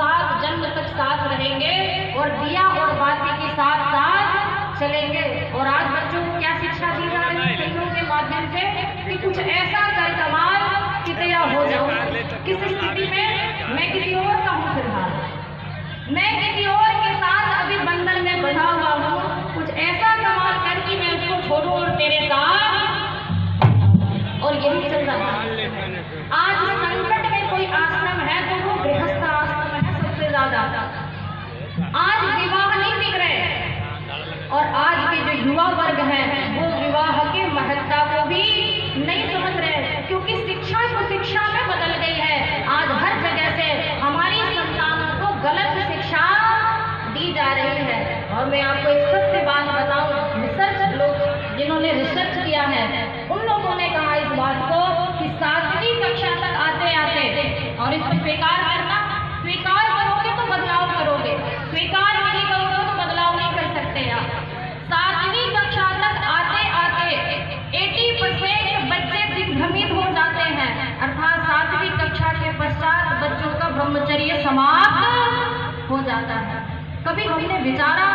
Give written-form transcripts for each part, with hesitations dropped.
साथ जन्म तक साथ रहेंगे और दिया और बाती के साथ साथ चलेंगे। और आज बच्चों को क्या शिक्षा दी जा रही है फिल्मों के माध्यम से कि कुछ ऐसा कर कमाल कि तैयार हो जाओ। किस स्थिति में? मैं किसी और का हूँ फिलहाल, मैं किसी और के साथ अभी बंधन में बंधा हुआ हूँ, कुछ ऐसा कमाल कर कि मैं उसको छोड़ूं और तेरे साथ। और यही चल रहा है। आज संकट में कोई आश्रम है तो वो गृहस्थ आश्रम है सबसे ज्यादा। आज विवाह नहीं बिक रहे और आज के जो युवा वर्ग है वो विवाह की महत्ता को भी नहीं समझ रहे, क्योंकि शिक्षा को शिक्षा में बदल गई है। आज हर जगह से हमारी संतानों को गलत शिक्षा दी जा रही है। और मैं आपको एक सत्य बात बताऊं, रिसर्च लोग जिन्होंने रिसर्च किया है उन लोगों ने कहा इस बात को कि 7वीं कक्षा तक आते आते, और इसको स्वीकार करना, स्वीकार करोगे तो बदलाव करोगे, स्वीकार नहीं करोगे तो बदलाव नहीं कर सकते आप। 7वीं कक्षा तक आते आते 80% बच्चे दिग्भ्रमित हो जाते हैं, अर्थात 7वीं कक्षा के पश्चात बच्चों का ब्रह्मचर्य समाप्त हो जाता है। कभी हमने विचारा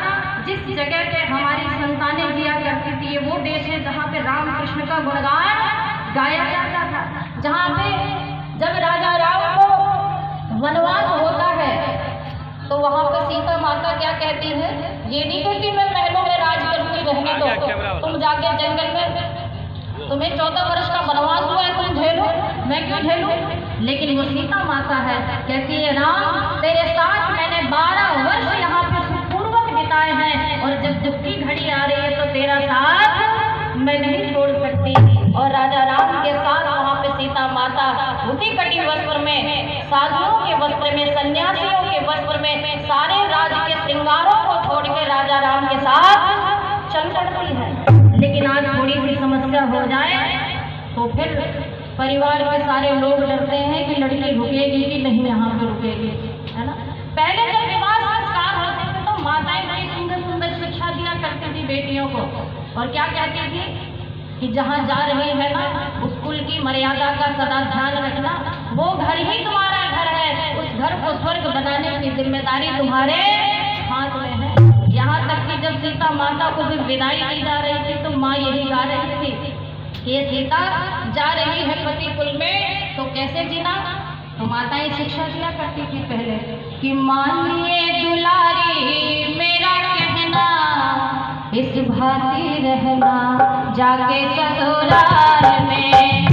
जिस जगह पे हमारी संतानें जिया करती थी ये वो देश है जहाँ पे राम कृष्ण का गुणगान गाया जाता था, जहाँ पे जब राजा राम को वनवास होता है तो वहाँ पे सीता माता क्या कहती है, ये नहीं कहती मैं महलों में राज करूंगी रहने दो, तुम जाके जंगल में, तुम्हें 14 वर्ष का वनवास हुआ है तुम झेलो, मैं क्यों झेलूं। लेकिन वो सीता माता है कहती है राम तेरे साथ मैंने 12 वर्ष यहाँ पे सुखपूर्वक बिताए हैं और जब दुख की घड़ी आ रही है तो तेरा साथ मैं नहीं छोड़ सकती। और राजा राम के साथ वहाँ पे सीता माता उसी कटी वस्त्र में, साधुओं के वस्त्र में, सन्यासियों के वस्त्र में, सारे राज के श्रृंगारों को छोड़ के राजा राम के साथ चल पड़ती है। लेकिन आज थोड़ी सी समस्या हो जाए तो फिर परिवार के सारे लोग डरते हैं कि लड़की रुकेगी कि नहीं यहाँ पे रुकेगी, है ना। पहले जब विवाह संस्कार होते थे तो माताएं बड़ी सुंदर सुंदर शिक्षा दिया करती थी बेटियों को, और क्या कहती थी कि जहाँ जा रही है ना उस कुल की मर्यादा का सदा ध्यान रखना, वो घर ही तुम्हारा घर है, उस घर को स्वर्ग बनाने की जिम्मेदारी तुम्हारे हाथ में है। यहाँ तक कि जब सीता माता को जब विदाई दी जा रही थी तो माँ यही गा रही थी कि ये सीता जा रही है पति कुल में तो कैसे जीना। तो माताएं शिक्षा दिया करती थी पहले कि मानिए दुलारी मेरा कहना, इस भांति रहना जाके ससुराल में।